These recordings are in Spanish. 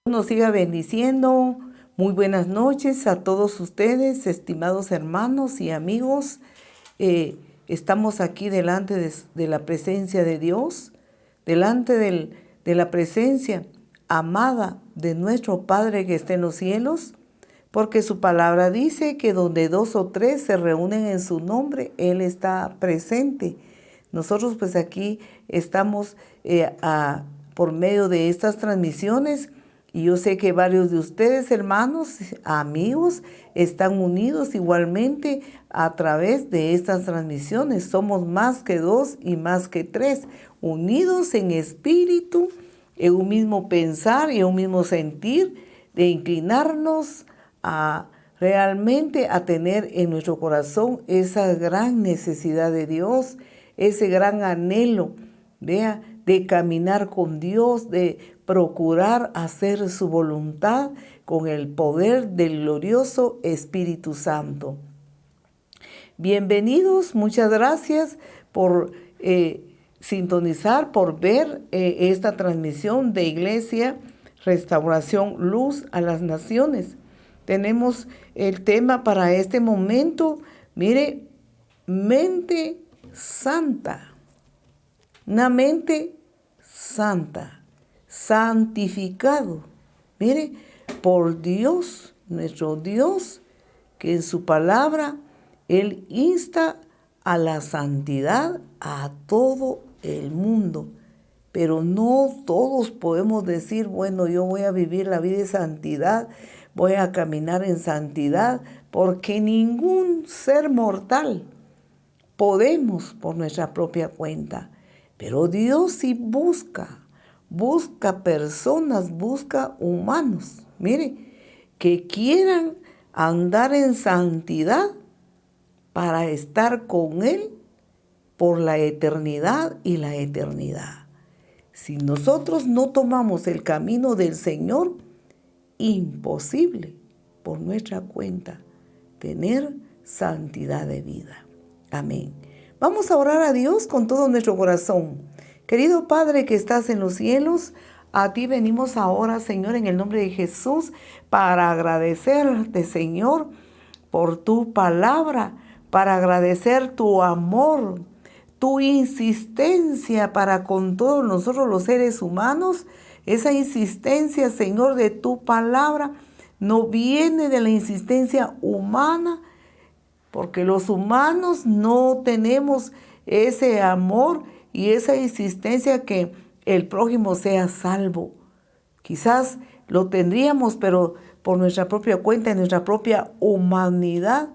Nos siga bendiciendo. Muy buenas noches a todos ustedes, estimados hermanos y amigos. Estamos aquí delante de la presencia de Dios, delante de la presencia amada de nuestro Padre que está en los cielos, porque su palabra dice que donde 2 o 3 se reúnen en su nombre, Él está presente. Nosotros pues aquí estamos por medio de estas transmisiones. Y yo sé que varios de ustedes, hermanos, amigos, están unidos igualmente a través de estas transmisiones. Somos más que 2 y más que 3, unidos en espíritu, en un mismo pensar y en un mismo sentir, de inclinarnos realmente a tener en nuestro corazón esa gran necesidad de Dios, ese gran anhelo, vea, de caminar con Dios, de procurar hacer su voluntad con el poder del glorioso Espíritu Santo. Bienvenidos, muchas gracias por sintonizar, por ver esta transmisión de Iglesia Restauración Luz a las Naciones. Tenemos el tema para este momento, mire, mente santa, una mente santa, santificado, mire, por Dios, nuestro Dios, que en su palabra Él insta a la santidad a todo el mundo. Pero no todos podemos decir, bueno, yo voy a vivir la vida de santidad, voy a caminar en santidad, porque ningún ser mortal podemos por nuestra propia cuenta. Pero Dios sí busca personas, busca humanos, mire, que quieran andar en santidad para estar con Él por la eternidad y la eternidad. Si nosotros no tomamos el camino del Señor, imposible por nuestra cuenta tener santidad de vida. Amén. Vamos a orar a Dios con todo nuestro corazón. Querido Padre que estás en los cielos, a ti venimos ahora, Señor, en el nombre de Jesús, para agradecerte, Señor, por tu palabra, para agradecer tu amor, tu insistencia para con todos nosotros los seres humanos. Esa insistencia, Señor, de tu palabra no viene de la insistencia humana, porque los humanos no tenemos ese amor y esa insistencia que el prójimo sea salvo. Quizás lo tendríamos, pero por nuestra propia cuenta, en nuestra propia humanidad,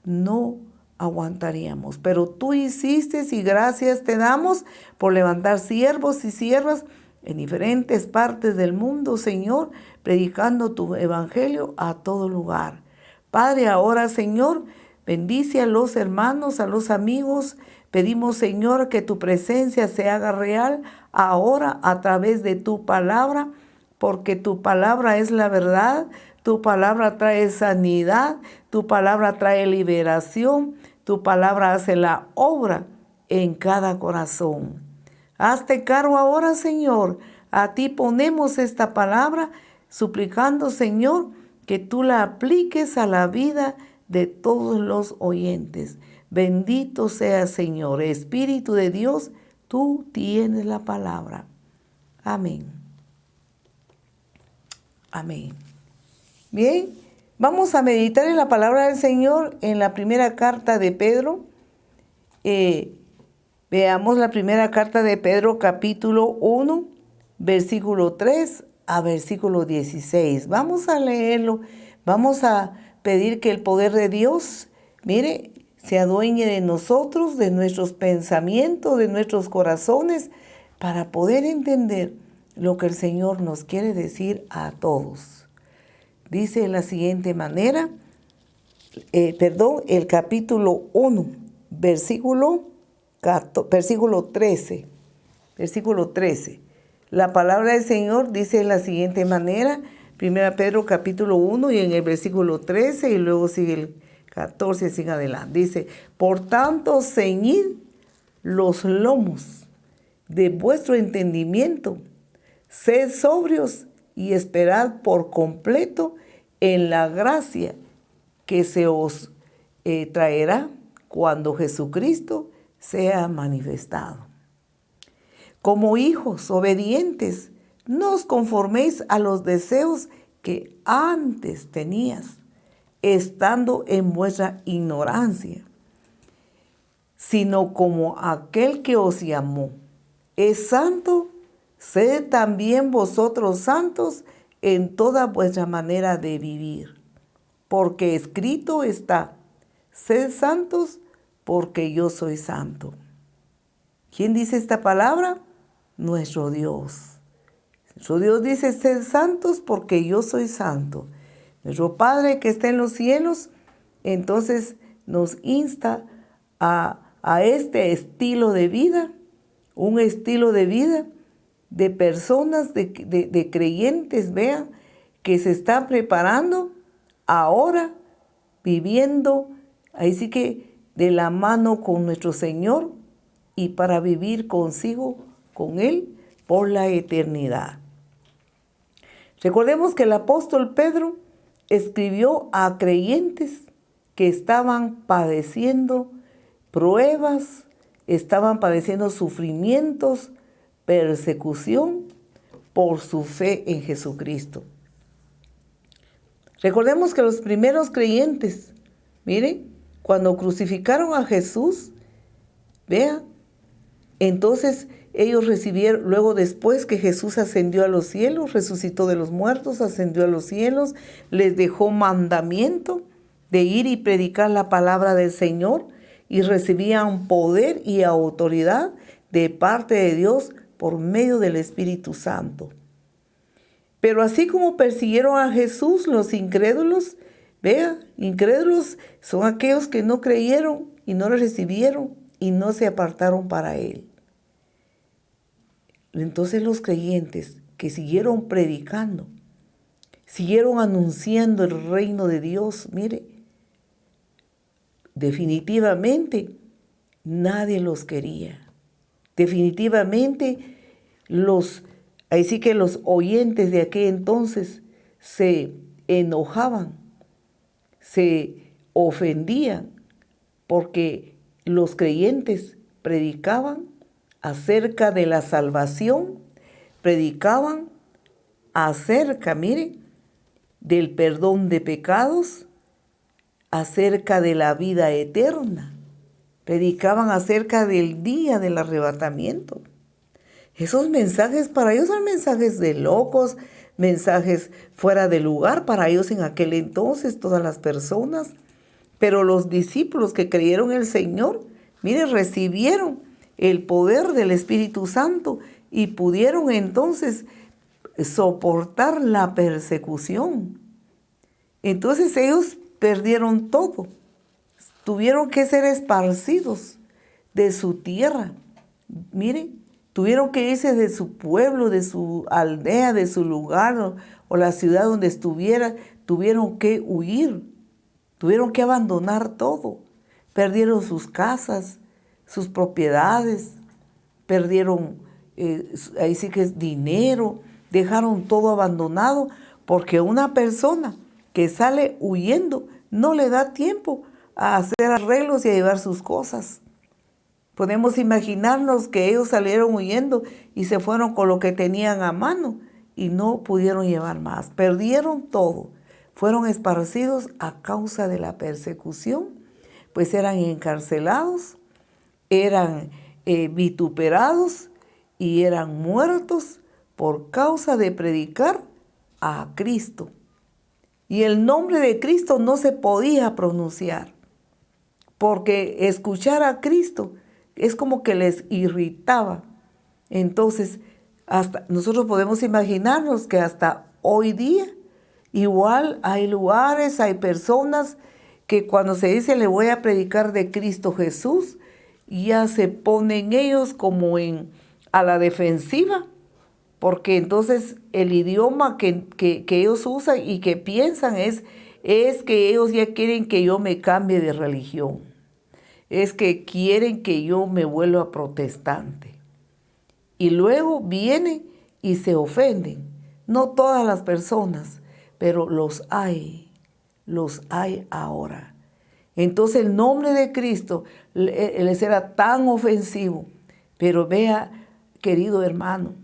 no aguantaríamos. Pero tú insistes y gracias te damos por levantar siervos y siervas en diferentes partes del mundo, Señor, predicando tu evangelio a todo lugar. Padre, ahora, Señor, bendice a los hermanos, a los amigos. Pedimos, Señor, que tu presencia se haga real ahora a través de tu palabra, porque tu palabra es la verdad, tu palabra trae sanidad, tu palabra trae liberación, tu palabra hace la obra en cada corazón. Hazte cargo ahora, Señor. A ti ponemos esta palabra, suplicando, Señor, que tú la apliques a la vida de todos los oyentes. Bendito sea, Señor, Espíritu de Dios, tú tienes la palabra. Amén. Amén. Bien, vamos a meditar en la palabra del Señor en la primera carta de Pedro. Veamos la primera carta de Pedro, capítulo 1, versículo 3 a versículo 16. Vamos a leerlo, vamos a pedir que el poder de Dios, mire, se adueñe de nosotros, de nuestros pensamientos, de nuestros corazones, para poder entender lo que el Señor nos quiere decir a todos. Dice de la siguiente manera, el capítulo 1, versículo 13. Versículo 13. La palabra del Señor dice de la siguiente manera, 1 Pedro capítulo 1 y en el versículo 13 y luego sigue el 14 sin adelante. Dice, por tanto, ceñid los lomos de vuestro entendimiento, sed sobrios y esperad por completo en la gracia que se os traerá cuando Jesucristo sea manifestado. Como hijos obedientes, no os conforméis a los deseos que antes tenías, estando en vuestra ignorancia, sino como aquel que os llamó es santo, sed también vosotros santos en toda vuestra manera de vivir. Porque escrito está, sed santos porque yo soy santo. ¿Quién dice esta palabra? Nuestro Dios. Nuestro Dios dice, sed santos porque yo soy santo. Nuestro Padre que está en los cielos, entonces nos insta a este estilo de vida, un estilo de vida de personas, de creyentes, vean, que se están preparando ahora, viviendo, ahí sí que de la mano con nuestro Señor y para vivir consigo, con Él, por la eternidad. Recordemos que el apóstol Pedro escribió a creyentes que estaban padeciendo pruebas, estaban padeciendo sufrimientos, persecución por su fe en Jesucristo. Recordemos que los primeros creyentes, miren, cuando crucificaron a Jesús, vean, entonces ellos recibieron, luego después que Jesús ascendió a los cielos, resucitó de los muertos, ascendió a los cielos, les dejó mandamiento de ir y predicar la palabra del Señor y recibían poder y autoridad de parte de Dios por medio del Espíritu Santo. Pero así como persiguieron a Jesús los incrédulos, vea, incrédulos son aquellos que no creyeron y no le recibieron y no se apartaron para Él. Entonces los creyentes que siguieron predicando, siguieron anunciando el reino de Dios, mire, definitivamente nadie los quería. Definitivamente ahí sí que los oyentes de aquel entonces se enojaban, se ofendían, porque los creyentes predicaban acerca de la salvación, predicaban acerca, mire, del perdón de pecados, acerca de la vida eterna, predicaban acerca del día del arrebatamiento. Esos mensajes para ellos son mensajes de locos, mensajes fuera de lugar para ellos en aquel entonces, todas las personas. Pero los discípulos que creyeron en el Señor, mire, recibieron el poder del Espíritu Santo y pudieron entonces soportar la persecución. Entonces ellos perdieron todo. Tuvieron que ser esparcidos de su tierra. Miren, tuvieron que irse de su pueblo, de su aldea, de su lugar o la ciudad donde estuviera. Tuvieron que huir. Tuvieron que abandonar todo. Perdieron sus casas, sus propiedades. Perdieron, ahí sí que es dinero. Dejaron todo abandonado porque una persona que sale huyendo no le da tiempo a hacer arreglos y a llevar sus cosas. Podemos imaginarnos que ellos salieron huyendo y se fueron con lo que tenían a mano y no pudieron llevar más. Perdieron todo. Fueron esparcidos a causa de la persecución, pues eran encarcelados, eran vituperados y eran muertos por causa de predicar a Cristo. Y el nombre de Cristo no se podía pronunciar, porque escuchar a Cristo es como que les irritaba. Entonces, hasta nosotros podemos imaginarnos que hasta hoy día, igual hay lugares, hay personas que cuando se dice le voy a predicar de Cristo Jesús, ya se ponen ellos como a la defensiva, porque entonces el idioma que ellos usan y que piensan es que ellos ya quieren que yo me cambie de religión. Es que quieren que yo me vuelva protestante. Y luego vienen y se ofenden No todas las personas, pero los hay ahora. Entonces el nombre de Cristo les era tan ofensivo. Pero vea, querido hermano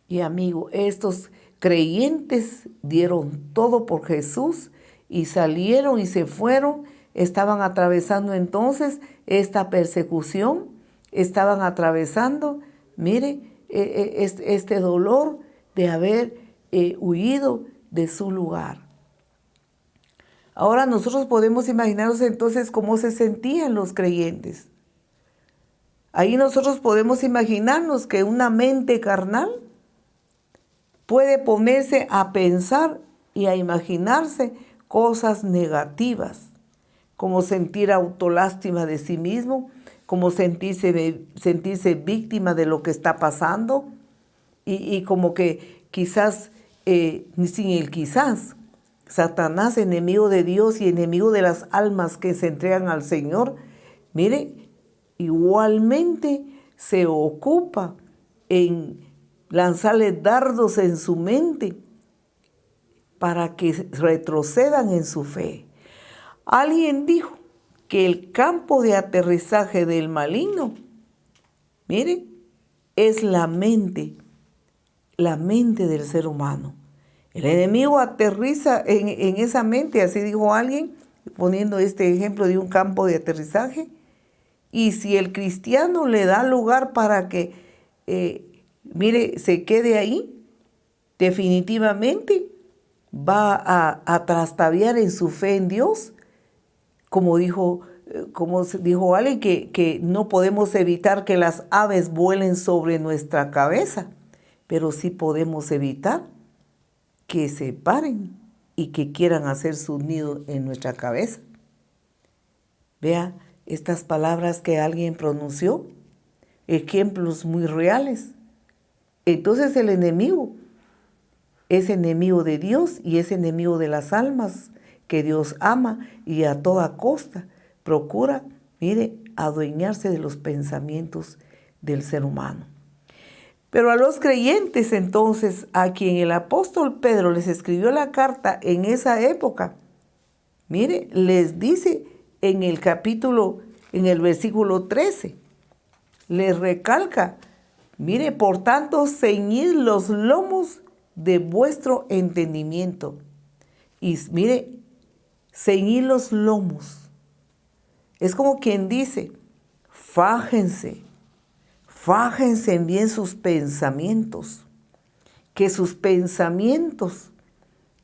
y amigo, estos creyentes dieron todo por Jesús y salieron y se fueron. Estaban atravesando entonces esta persecución, estaban atravesando, mire, este dolor de haber huido de su lugar. Ahora nosotros podemos imaginarnos entonces cómo se sentían los creyentes. Ahí nosotros podemos imaginarnos que una mente carnal puede ponerse a pensar y a imaginarse cosas negativas, como sentir autolástima de sí mismo, como sentirse víctima de lo que está pasando y como que quizás, sin el quizás, Satanás, enemigo de Dios y enemigo de las almas que se entregan al Señor, mire, igualmente se ocupa en lanzarle dardos en su mente para que retrocedan en su fe. Alguien dijo que el campo de aterrizaje del maligno, mire, es la mente del ser humano. El enemigo aterriza en esa mente, así dijo alguien, poniendo este ejemplo de un campo de aterrizaje. Y si el cristiano le da lugar para que, mire, se quede ahí, definitivamente va a trastabillar en su fe en Dios. Como dijo alguien, que no podemos evitar que las aves vuelen sobre nuestra cabeza, pero sí podemos evitar que se paren y que quieran hacer su nido en nuestra cabeza. Vea estas palabras que alguien pronunció, ejemplos muy reales. Entonces el enemigo es enemigo de Dios y es enemigo de las almas que Dios ama y a toda costa procura, mire, adueñarse de los pensamientos del ser humano. Pero a los creyentes entonces, a quien el apóstol Pedro les escribió la carta en esa época, mire, les dice en el versículo 13, les recalca, mire, por tanto, ceñid los lomos de vuestro entendimiento. Y mire, ceñid los lomos. Es como quien dice, fájense bien sus pensamientos, que sus pensamientos,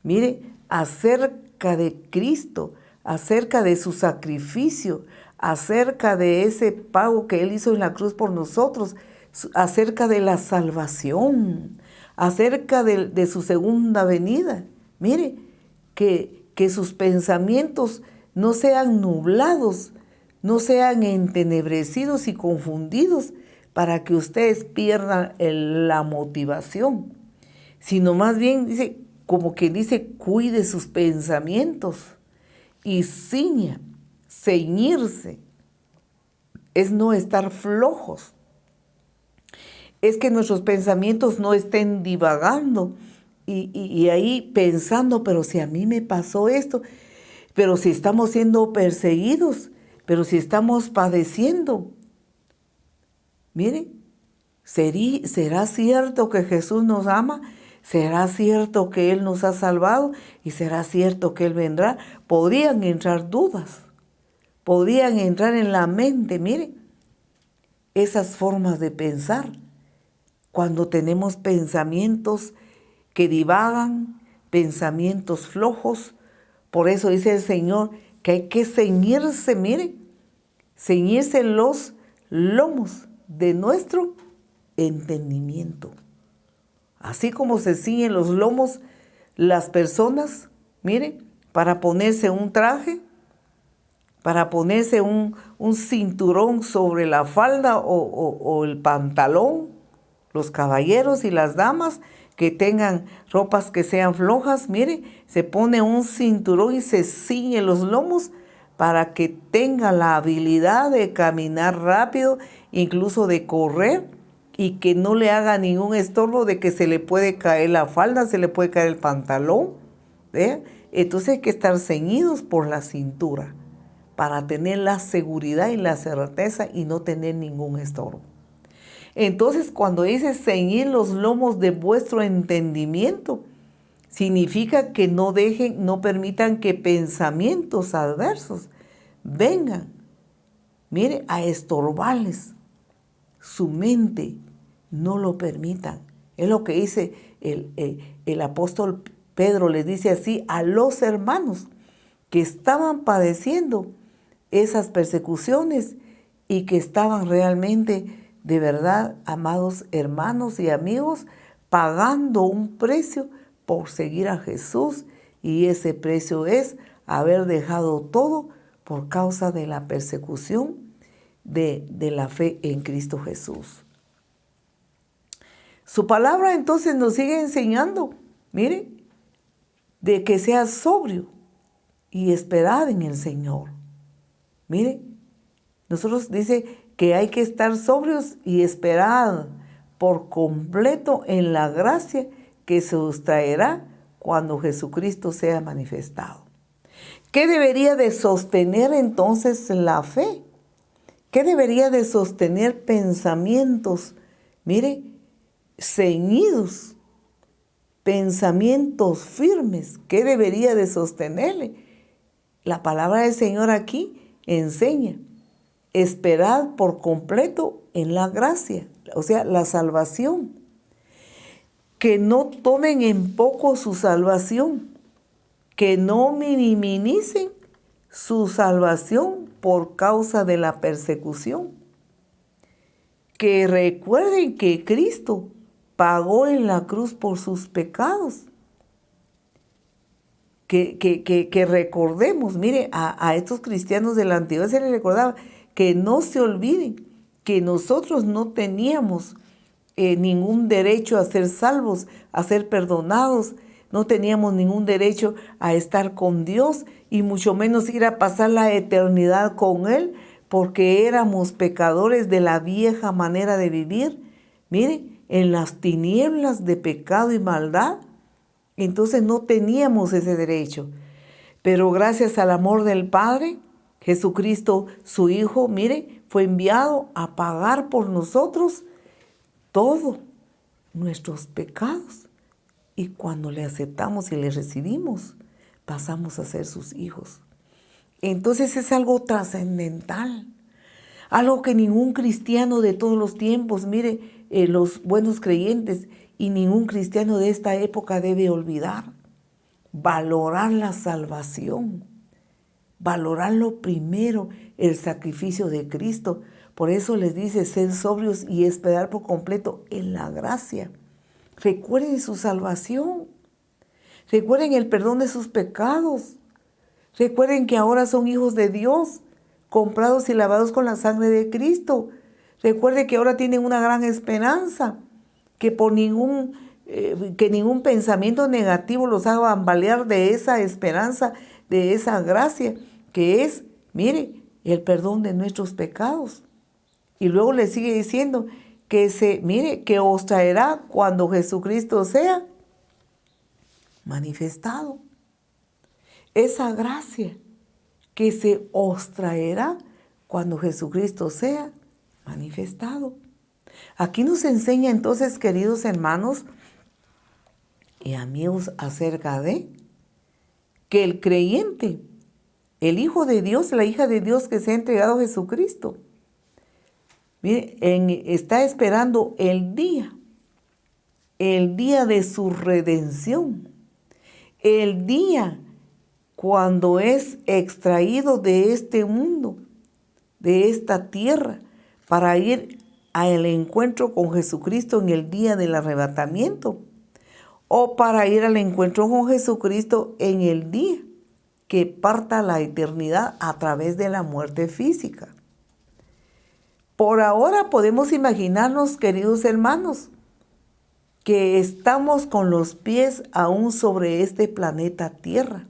mire, acerca de Cristo, acerca de su sacrificio, acerca de ese pago que Él hizo en la cruz por nosotros, acerca de la salvación, acerca de su segunda venida. Mire, que sus pensamientos no sean nublados, no sean entenebrecidos y confundidos para que ustedes pierdan la motivación, sino más bien dice, como que dice, cuide sus pensamientos y ceñirse, es no estar flojos, es que nuestros pensamientos no estén divagando y ahí pensando, pero si a mí me pasó esto, pero si estamos siendo perseguidos, pero si estamos padeciendo. Mire, ¿será cierto que Jesús nos ama? ¿Será cierto que Él nos ha salvado? ¿Y será cierto que Él vendrá? Podrían entrar dudas, podrían entrar en la mente, mire, esas formas de pensar. Cuando tenemos pensamientos que divagan, pensamientos flojos, por eso dice el Señor que hay que ceñirse, mire, ceñirse los lomos de nuestro entendimiento. Así como se ciñen los lomos las personas, mire, para ponerse un traje, para ponerse un cinturón sobre la falda o el pantalón, los caballeros y las damas que tengan ropas que sean flojas, mire, se pone un cinturón y se ciñe los lomos para que tenga la habilidad de caminar rápido, incluso de correr y que no le haga ningún estorbo de que se le puede caer la falda, se le puede caer el pantalón. Entonces hay que estar ceñidos por la cintura para tener la seguridad y la certeza y no tener ningún estorbo. Entonces, cuando dice ceñir los lomos de vuestro entendimiento, significa que no permitan que pensamientos adversos vengan, a estorbarles su mente, no lo permitan. Es lo que dice el apóstol Pedro, les dice así a los hermanos que estaban padeciendo esas persecuciones y que estaban realmente, de verdad, amados hermanos y amigos, pagando un precio por seguir a Jesús, y ese precio es haber dejado todo por causa de la persecución de la fe en Cristo Jesús. Su palabra entonces nos sigue enseñando, de que sea sobrio y esperad en el Señor. Nosotros dice que hay que estar sobrios y esperar por completo en la gracia que se os traerá cuando Jesucristo sea manifestado. ¿Qué debería de sostener entonces la fe? ¿Qué debería de sostener pensamientos, ceñidos, pensamientos firmes? ¿Qué debería de sostenerle? La palabra del Señor aquí enseña: esperad por completo en la gracia, o sea, la salvación. Que no tomen en poco su salvación, que no minimicen su salvación por causa de la persecución. Que recuerden que Cristo pagó en la cruz por sus pecados. Que recordemos, a estos cristianos de la antigüedad se les recordaba que no se olviden que nosotros no teníamos ningún derecho a ser salvos, a ser perdonados, no teníamos ningún derecho a estar con Dios y mucho menos ir a pasar la eternidad con Él, porque éramos pecadores de la vieja manera de vivir, en las tinieblas de pecado y maldad. Entonces no teníamos ese derecho. Pero gracias al amor del Padre, Jesucristo, su Hijo, fue enviado a pagar por nosotros todos nuestros pecados. Y cuando le aceptamos y le recibimos, pasamos a ser sus hijos. Entonces es algo trascendental, algo que ningún cristiano de todos los tiempos, los buenos creyentes y ningún cristiano de esta época debe olvidar. Valorar la salvación, valorar lo primero, el sacrificio de Cristo. Por eso les dice, sed sobrios y esperar por completo en la gracia. Recuerden su salvación. Recuerden el perdón de sus pecados. Recuerden que ahora son hijos de Dios, comprados y lavados con la sangre de Cristo. Recuerden que ahora tienen una gran esperanza, que ningún pensamiento negativo los haga bambalear de esa esperanza, de esa gracia, que es, el perdón de nuestros pecados. Y luego le sigue diciendo que os traerá cuando Jesucristo sea manifestado. Esa gracia que se os traerá cuando Jesucristo sea manifestado. Aquí nos enseña entonces, queridos hermanos y amigos, acerca de que el creyente, el Hijo de Dios, la hija de Dios que se ha entregado a Jesucristo, está esperando el día de su redención, el día cuando es extraído de este mundo, de esta tierra, para ir al encuentro con Jesucristo en el día del arrebatamiento, o para ir al encuentro con Jesucristo en el día que parta la eternidad a través de la muerte física. Por ahora podemos imaginarnos, queridos hermanos, que estamos con los pies aún sobre este planeta Tierra.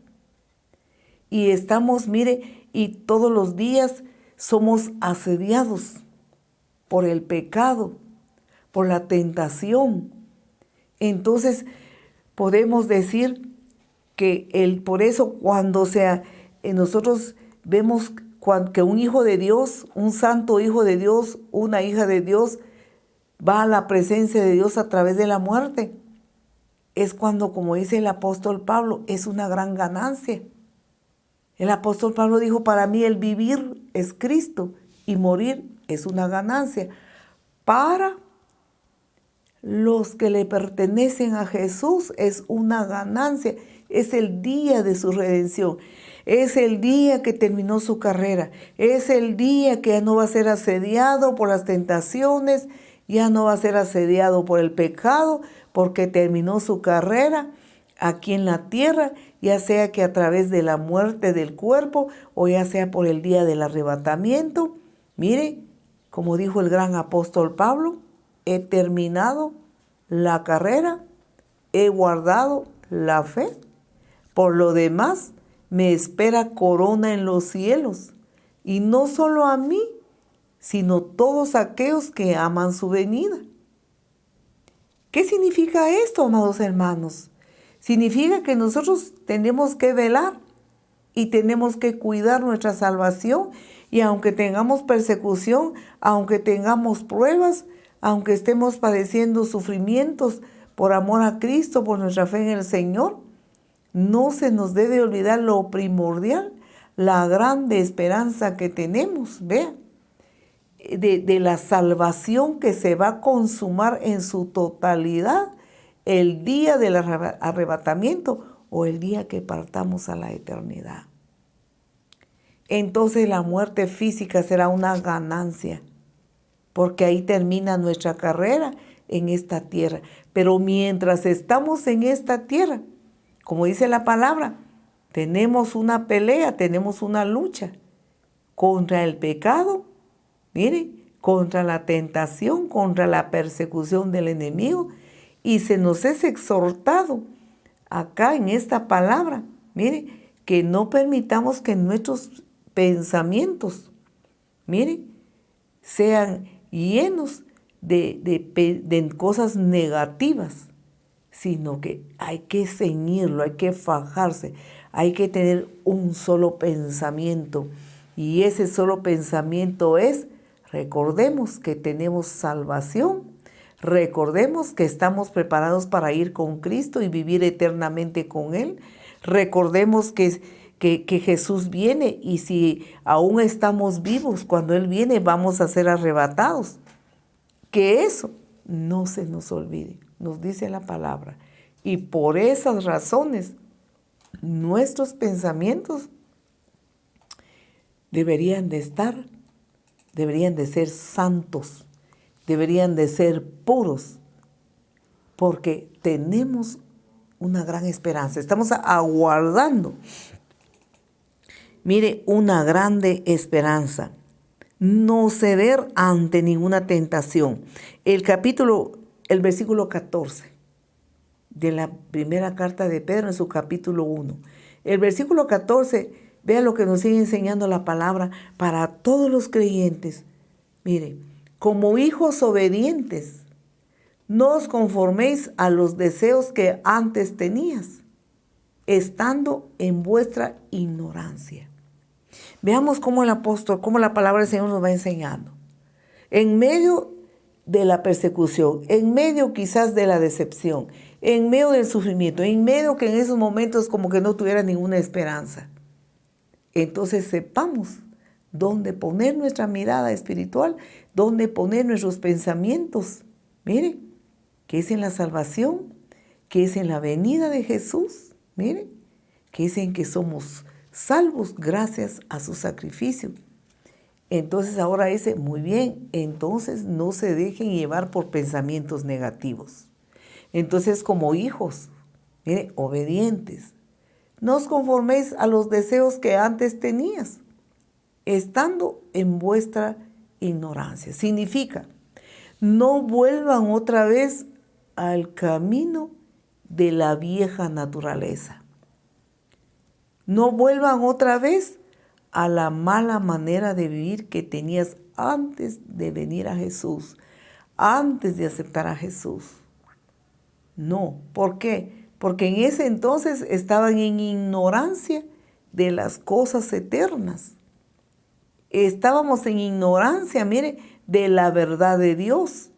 Y estamos, y todos los días somos asediados por el pecado, por la tentación. Entonces podemos decir que por eso cuando nosotros vemos que un hijo de Dios, un santo hijo de Dios, una hija de Dios, va a la presencia de Dios a través de la muerte, es cuando, como dice el apóstol Pablo, es una gran ganancia. El apóstol Pablo dijo, para mí el vivir es Cristo y morir es una ganancia. Para los que le pertenecen a Jesús es una ganancia. Es el día de su redención. Es el día que terminó su carrera. Es el día que ya no va a ser asediado por las tentaciones, ya no va a ser asediado por el pecado, porque terminó su carrera aquí en la tierra, ya sea que a través de la muerte del cuerpo o ya sea por el día del arrebatamiento. Mire, como dijo el gran apóstol Pablo, he terminado la carrera, he guardado la fe. Por lo demás, me espera corona en los cielos, y no solo a mí, sino todos aquellos que aman su venida. ¿Qué significa esto, amados hermanos? Significa que nosotros tenemos que velar y tenemos que cuidar nuestra salvación, y aunque tengamos persecución, aunque tengamos pruebas, aunque estemos padeciendo sufrimientos por amor a Cristo, por nuestra fe en el Señor, no se nos debe olvidar lo primordial, la grande esperanza que tenemos, vean, de la salvación que se va a consumar en su totalidad el día del arrebatamiento o el día que partamos a la eternidad. Entonces la muerte física será una ganancia, porque ahí termina nuestra carrera en esta tierra. Pero mientras estamos en esta tierra, como dice la palabra, tenemos una pelea, tenemos una lucha contra el pecado, mire, contra la tentación, contra la persecución del enemigo. Y se nos es exhortado acá en esta palabra, mire, que no permitamos que nuestros pensamientos, mire, sean llenos de cosas negativas, sino que hay que ceñirlo, hay que fajarse, hay que tener un solo pensamiento. Y ese solo pensamiento es, recordemos que tenemos salvación, recordemos que estamos preparados para ir con Cristo y vivir eternamente con Él. Recordemos que Jesús viene, y si aún estamos vivos, cuando Él viene vamos a ser arrebatados. Que eso no se nos olvide, nos dice la palabra. Y por esas razones, nuestros pensamientos deberían de ser santos, deberían de ser puros, porque tenemos una gran esperanza. Estamos aguardando, mire, una grande esperanza. No ceder ante ninguna tentación. El versículo 14 de la primera carta de Pedro, en su capítulo 1. El versículo 14, vea lo que nos sigue enseñando la palabra para todos los creyentes. Mire, como hijos obedientes, no os conforméis a los deseos que antes tenías, estando en vuestra ignorancia. Veamos cómo la palabra del Señor nos va enseñando. En medio de la persecución, en medio quizás de la decepción, en medio del sufrimiento, en medio que en esos momentos como que no tuviera ninguna esperanza. Entonces sepamos dónde poner nuestra mirada espiritual, dónde poner nuestros pensamientos. Mire, que es en la salvación, que es en la venida de Jesús. Mire, que es en que somos salvos gracias a su sacrificio. Entonces ahora dice, muy bien, entonces no se dejen llevar por pensamientos negativos. Entonces como hijos, mire, obedientes, no os conforméis a los deseos que antes tenías, estando en vuestra ignorancia. Significa, no vuelvan otra vez al camino de la vieja naturaleza. No vuelvan otra vez a la mala manera de vivir que tenías antes de venir a Jesús, antes de aceptar a Jesús. No, ¿por qué? Porque en ese entonces estaban en ignorancia de las cosas eternas. Estábamos en ignorancia, mire, de la verdad de Dios.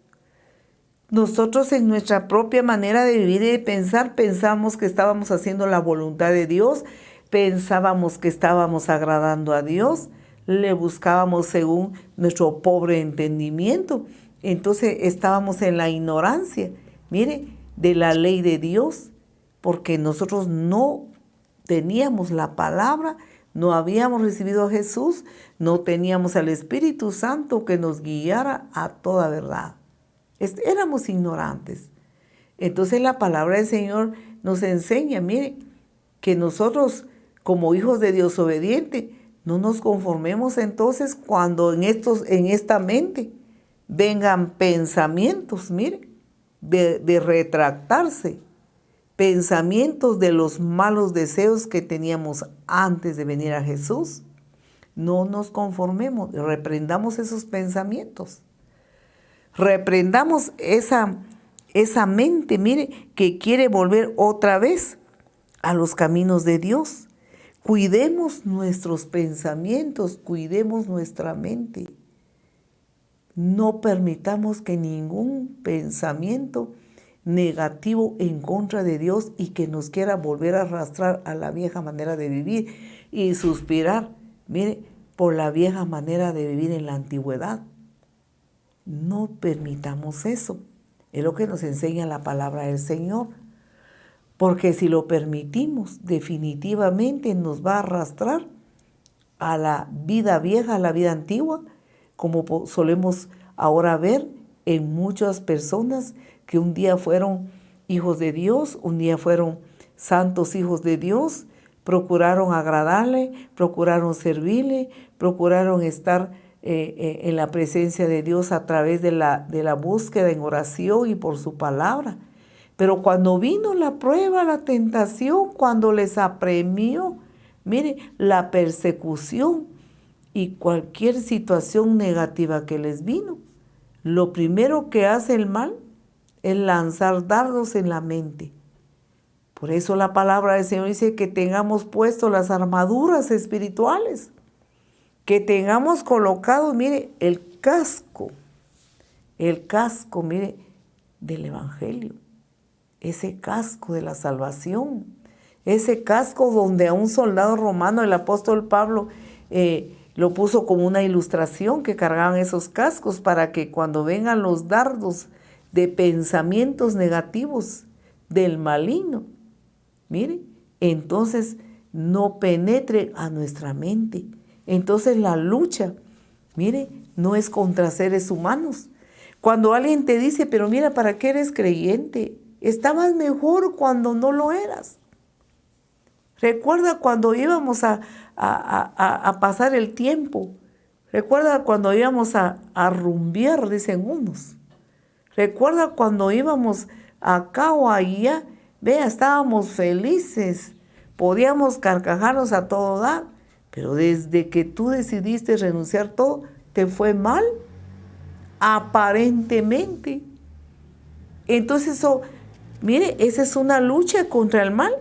Nosotros en nuestra propia manera de vivir y de pensar, pensamos que estábamos haciendo la voluntad de Dios, pensábamos que estábamos agradando a Dios, le buscábamos según nuestro pobre entendimiento. Entonces estábamos en la ignorancia, mire, de la ley de Dios, porque nosotros no teníamos la palabra, no habíamos recibido a Jesús, no teníamos al Espíritu Santo que nos guiara a toda verdad. Éramos ignorantes. Entonces la palabra del Señor nos enseña, mire, que nosotros como hijos de Dios obediente, no nos conformemos entonces cuando en esta mente vengan pensamientos, mire, de retractarse, pensamientos de los malos deseos que teníamos antes de venir a Jesús. No nos conformemos, reprendamos esos pensamientos. Reprendamos esa mente, mire, que quiere volver otra vez a los caminos de Dios. Cuidemos nuestros pensamientos, cuidemos nuestra mente. No permitamos que ningún pensamiento negativo en contra de Dios y que nos quiera volver a arrastrar a la vieja manera de vivir y suspirar, mire, por la vieja manera de vivir en la antigüedad. No permitamos eso. Es lo que nos enseña la palabra del Señor. Porque si lo permitimos, definitivamente nos va a arrastrar a la vida vieja, a la vida antigua, como solemos ahora ver en muchas personas que un día fueron hijos de Dios, un día fueron santos hijos de Dios, procuraron agradarle, procuraron servirle, procuraron estar en la presencia de Dios a través de la búsqueda en oración y por su palabra. Pero cuando vino la prueba, la tentación, cuando les apremió, mire, la persecución y cualquier situación negativa que les vino, lo primero que hace el mal es lanzar dardos en la mente. Por eso la palabra del Señor dice que tengamos puesto las armaduras espirituales, que tengamos colocado, mire, el casco, mire, del Evangelio, ese casco de la salvación, ese casco donde a un soldado romano, el apóstol Pablo, lo puso como una ilustración, que cargaban esos cascos para que cuando vengan los dardos de pensamientos negativos del maligno, mire, entonces no penetre a nuestra mente. Entonces la lucha, mire, no es contra seres humanos. Cuando alguien te dice, pero mira, ¿para qué eres creyente? Estabas mejor cuando no lo eras. Recuerda cuando íbamos a pasar el tiempo. Recuerda cuando íbamos a rumbear, dicen unos. Recuerda cuando íbamos acá o allá. Vea, estábamos felices. Podíamos carcajarnos a todo dar. Pero desde que tú decidiste renunciar todo, te fue mal, aparentemente. Entonces eso, mire, esa es una lucha contra el mal.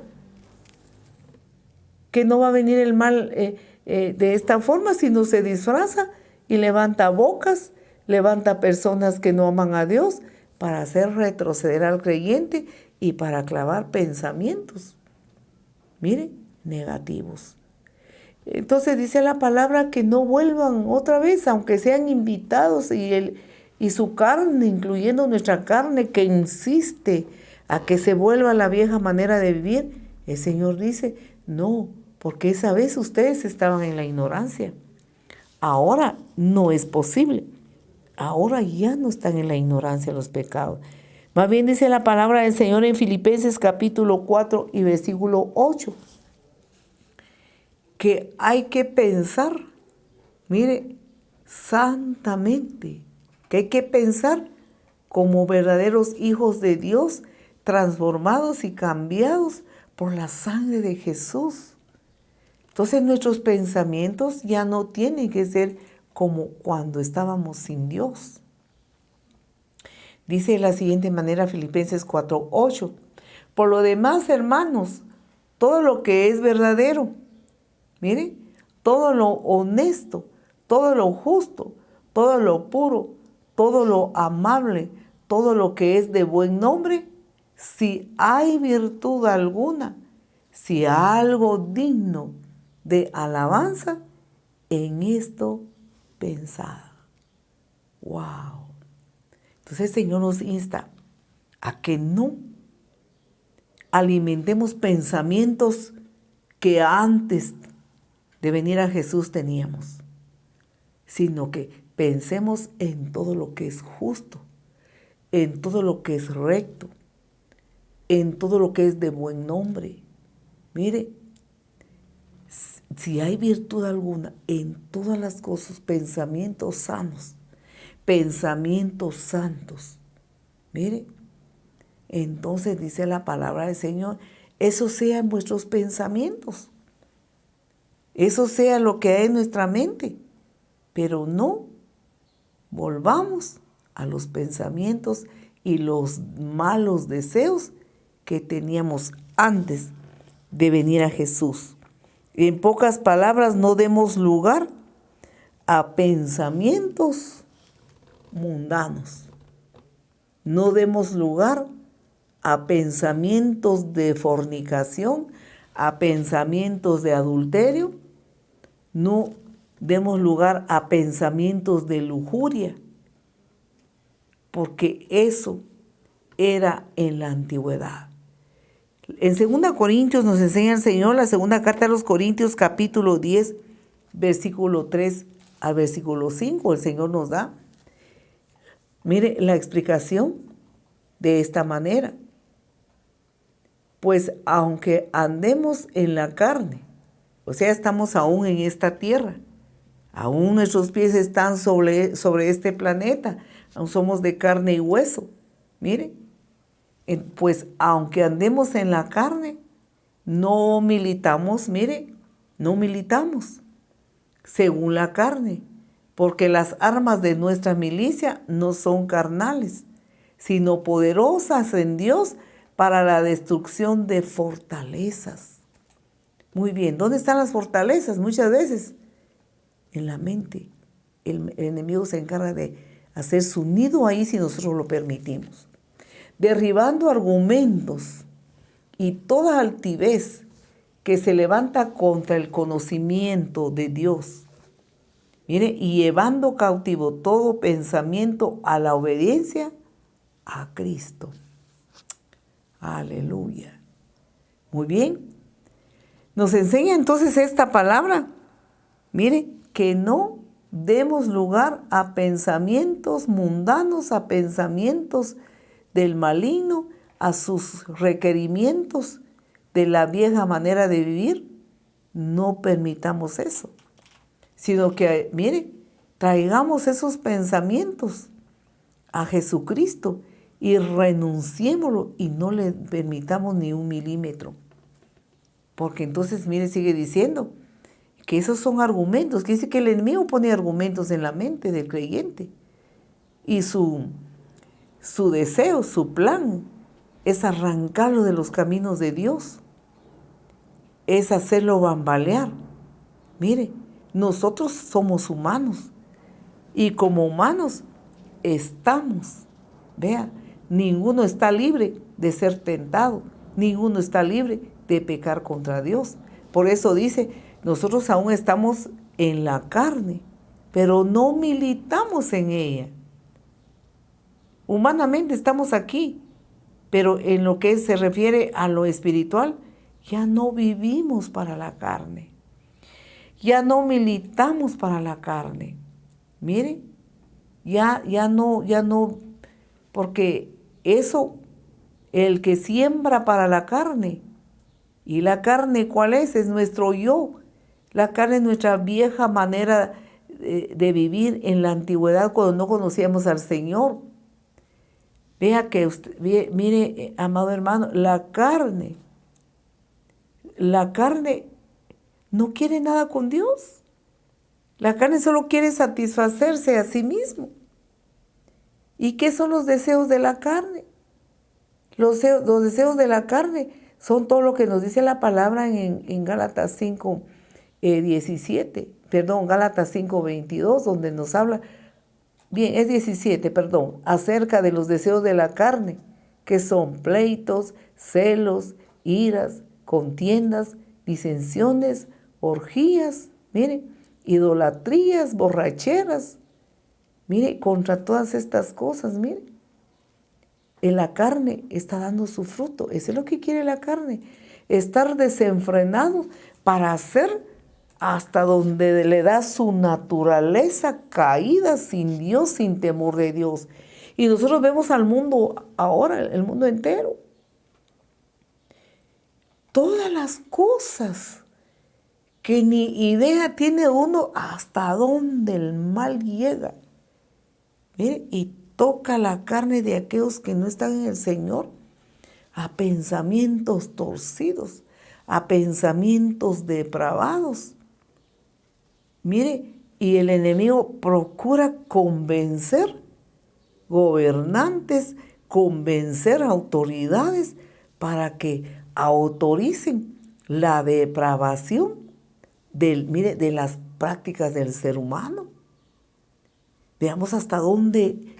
Que no va a venir el mal de esta forma, sino se disfraza y levanta bocas, levanta personas que no aman a Dios para hacer retroceder al creyente y para clavar pensamientos, mire, negativos. Entonces dice la palabra que no vuelvan otra vez, aunque sean invitados y su carne, incluyendo nuestra carne, que insiste a que se vuelva a la vieja manera de vivir. El Señor dice, no, porque esa vez ustedes estaban en la ignorancia. Ahora no es posible. Ahora ya no están en la ignorancia los pecados. Más bien dice la palabra del Señor en Filipenses capítulo 4 y versículo 8. Que hay que pensar, mire, santamente, que hay que pensar como verdaderos hijos de Dios, transformados y cambiados por la sangre de Jesús. Entonces nuestros pensamientos ya no tienen que ser como cuando estábamos sin Dios. Dice de la siguiente manera Filipenses 4:8. Por lo demás, hermanos, todo lo que es verdadero, mire, todo lo honesto, todo lo justo, todo lo puro, todo lo amable, todo lo que es de buen nombre, si hay virtud alguna, si algo digno de alabanza, en esto pensad. ¡Wow! Entonces el Señor nos insta a que no alimentemos pensamientos que antes de venir a Jesús teníamos, sino que pensemos en todo lo que es justo, en todo lo que es recto, en todo lo que es de buen nombre. Mire, si hay virtud alguna, en todas las cosas, pensamientos sanos, pensamientos santos. Mire, entonces dice la palabra del Señor, eso sea en vuestros pensamientos, eso sea lo que hay en nuestra mente, pero no volvamos a los pensamientos y los malos deseos que teníamos antes de venir a Jesús. En pocas palabras, no demos lugar a pensamientos mundanos. No demos lugar a pensamientos de fornicación, a pensamientos de adulterio. No demos lugar a pensamientos de lujuria, porque eso era en la antigüedad. En 2 Corintios nos enseña el Señor, la segunda carta a los Corintios, capítulo 10, versículo 3 al versículo 5, el Señor nos da, mire, la explicación de esta manera. Pues aunque andemos en la carne, o sea, estamos aún en esta tierra, aún nuestros pies están sobre este planeta, aún somos de carne y hueso, mire, pues aunque andemos en la carne, no militamos, mire, no militamos según la carne, porque las armas de nuestra milicia no son carnales, sino poderosas en Dios para la destrucción de fortalezas. Muy bien, ¿dónde están las fortalezas? Muchas veces en la mente. El enemigo se encarga de hacer su nido ahí si nosotros lo permitimos. Derribando argumentos y toda altivez que se levanta contra el conocimiento de Dios. Mire, y llevando cautivo todo pensamiento a la obediencia a Cristo. Aleluya. Muy bien. Nos enseña entonces esta palabra. Mire, que no demos lugar a pensamientos mundanos, a pensamientos del maligno, a sus requerimientos de la vieja manera de vivir. No permitamos eso, sino que, mire, traigamos esos pensamientos a Jesucristo y renunciémoslo y no le permitamos ni un milímetro. Porque entonces, mire, sigue diciendo que esos son argumentos, que dice que el enemigo pone argumentos en la mente del creyente. Y su deseo, su plan, es arrancarlo de los caminos de Dios, es hacerlo bambalear. Mire, nosotros somos humanos y como humanos estamos, vea, ninguno está libre de ser tentado, ninguno está libre de pecar contra Dios. Por eso dice, nosotros aún estamos en la carne, pero no militamos en ella. Humanamente estamos aquí, pero en lo que se refiere a lo espiritual, ya no vivimos para la carne. Ya no militamos para la carne. Mire, ya no, porque eso, el que siembra para la carne, y la carne, ¿cuál es? Es nuestro yo. La carne es nuestra vieja manera de vivir en la antigüedad cuando no conocíamos al Señor. Vea que usted, mire, amado hermano, la carne no quiere nada con Dios. La carne solo quiere satisfacerse a sí mismo. ¿Y qué son los deseos de la carne? Los deseos de la carne son todo lo que nos dice la palabra en Gálatas 5, 17, perdón, Gálatas 5, 22, donde nos habla, bien, es 17, perdón, acerca de los deseos de la carne, que son pleitos, celos, iras, contiendas, disensiones, orgías, mire, idolatrías, borracheras. Mire, contra todas estas cosas, mire, en la carne está dando su fruto. Eso es lo que quiere la carne, estar desenfrenado para hacer hasta donde le da su naturaleza caída, sin Dios, sin temor de Dios. Y nosotros vemos al mundo ahora, el mundo entero. Todas las cosas que ni idea tiene uno hasta dónde el mal llega. Mire, y toca la carne de aquellos que no están en el Señor a pensamientos torcidos, a pensamientos depravados. Mire, y el enemigo procura convencer gobernantes, convencer autoridades para que autoricen la depravación de las prácticas del ser humano. Veamos hasta dónde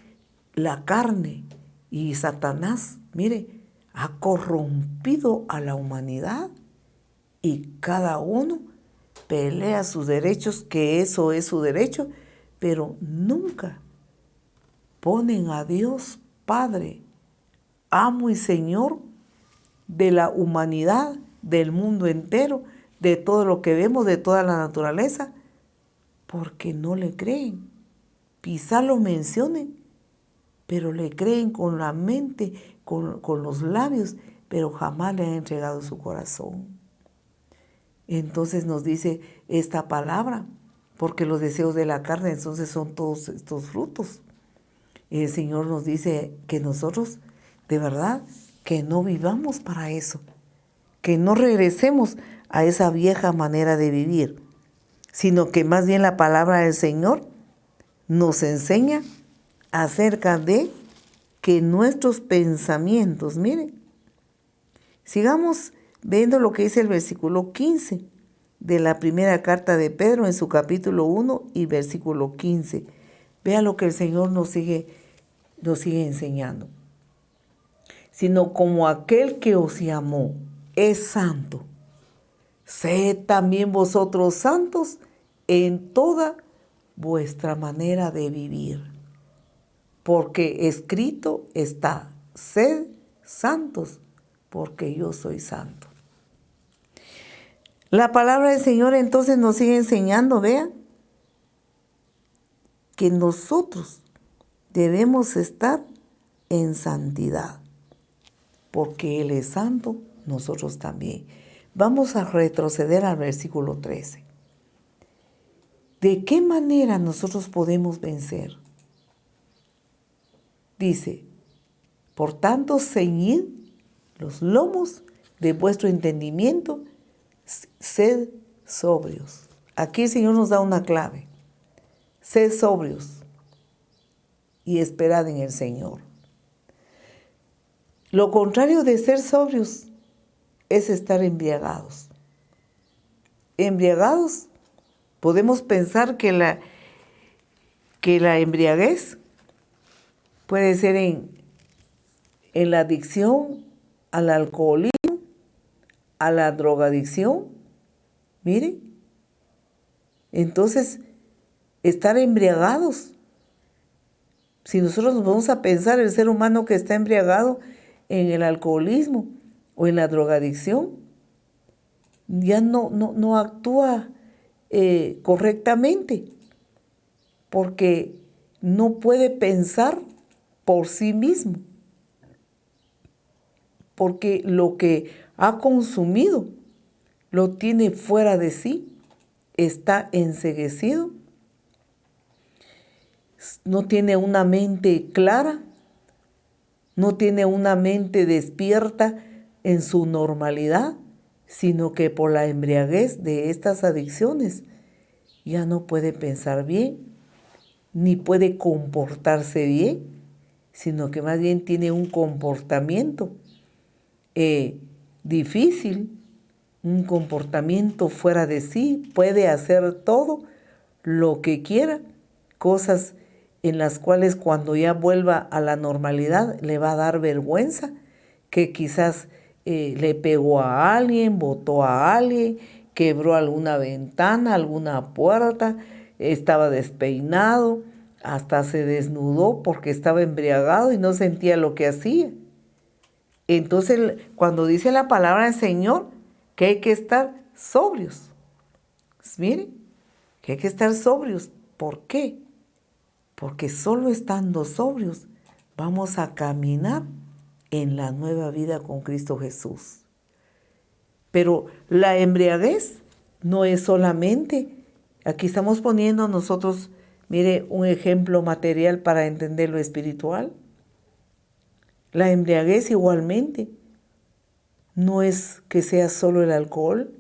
la carne y Satanás, mire, ha corrompido a la humanidad y cada uno pelea sus derechos, que eso es su derecho, pero nunca ponen a Dios Padre, amo y Señor de la humanidad, del mundo entero, de todo lo que vemos, de toda la naturaleza, porque no le creen. Quizá lo mencionen, pero le creen con la mente, con los labios, pero jamás le han entregado su corazón. Entonces nos dice esta palabra, porque los deseos de la carne entonces son todos estos frutos. El Señor nos dice que nosotros, de verdad, que no vivamos para eso, que no regresemos a esa vieja manera de vivir, sino que más bien la palabra del Señor nos enseña acerca de que nuestros pensamientos, miren, sigamos viendo lo que dice el versículo 15 de la primera carta de Pedro en su capítulo 1 y versículo 15. Vea lo que el Señor nos sigue enseñando. Sino como aquel que os llamó es santo, sed también vosotros santos en toda vuestra manera de vivir. Porque escrito está, sed santos, porque yo soy santo. La palabra del Señor entonces nos sigue enseñando, vean, que nosotros debemos estar en santidad, porque Él es santo, nosotros también. Vamos a retroceder al versículo 13. ¿De qué manera nosotros podemos vencer? Dice, por tanto, ceñid los lomos de vuestro entendimiento, sed sobrios. Aquí el Señor nos da una clave. Sed sobrios y esperad en el Señor. Lo contrario de ser sobrios es estar embriagados. Embriagados, podemos pensar que la embriaguez puede ser en la adicción al alcoholismo, a la drogadicción. Miren, entonces, estar embriagados. Si nosotros nos vamos a pensar, el ser humano que está embriagado en el alcoholismo o en la drogadicción, ya no actúa correctamente, porque no puede pensar por sí mismo, porque lo que ha consumido lo tiene fuera de sí, está enceguecido, no tiene una mente clara, no tiene una mente despierta en su normalidad, sino que por la embriaguez de estas adicciones ya no puede pensar bien, ni puede comportarse bien, sino que más bien tiene un comportamiento difícil, un comportamiento fuera de sí, puede hacer todo lo que quiera, cosas en las cuales cuando ya vuelva a la normalidad le va a dar vergüenza, que quizás le pegó a alguien, botó a alguien, quebró alguna ventana, alguna puerta, estaba despeinado, hasta se desnudó porque estaba embriagado y no sentía lo que hacía. Entonces, cuando dice la palabra del Señor que hay que estar sobrios, pues miren, que hay que estar sobrios. ¿Por qué? Porque solo estando sobrios vamos a caminar en la nueva vida con Cristo Jesús. Pero la embriaguez no es solamente, aquí estamos poniendo nosotros, mire, un ejemplo material para entender lo espiritual. La embriaguez igualmente no es que sea solo el alcohol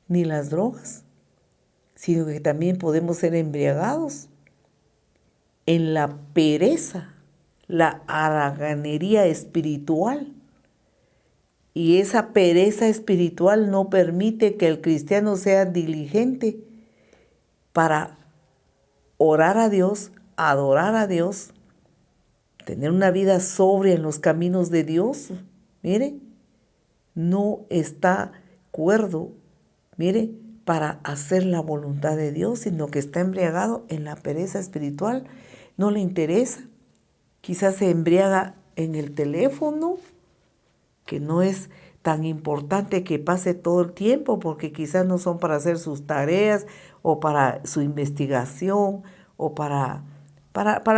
ni las drogas, sino que también podemos ser embriagados en la pereza, la haraganería espiritual. Y esa pereza espiritual no permite que el cristiano sea diligente para orar a Dios, adorar a Dios, tener una vida sobria en los caminos de Dios. Mire, no está cuerdo, mire, para hacer la voluntad de Dios, sino que está embriagado en la pereza espiritual. No le interesa. Quizás se embriaga en el teléfono, que no es tan importante que pase todo el tiempo, porque quizás no son para hacer sus tareas o para su investigación o para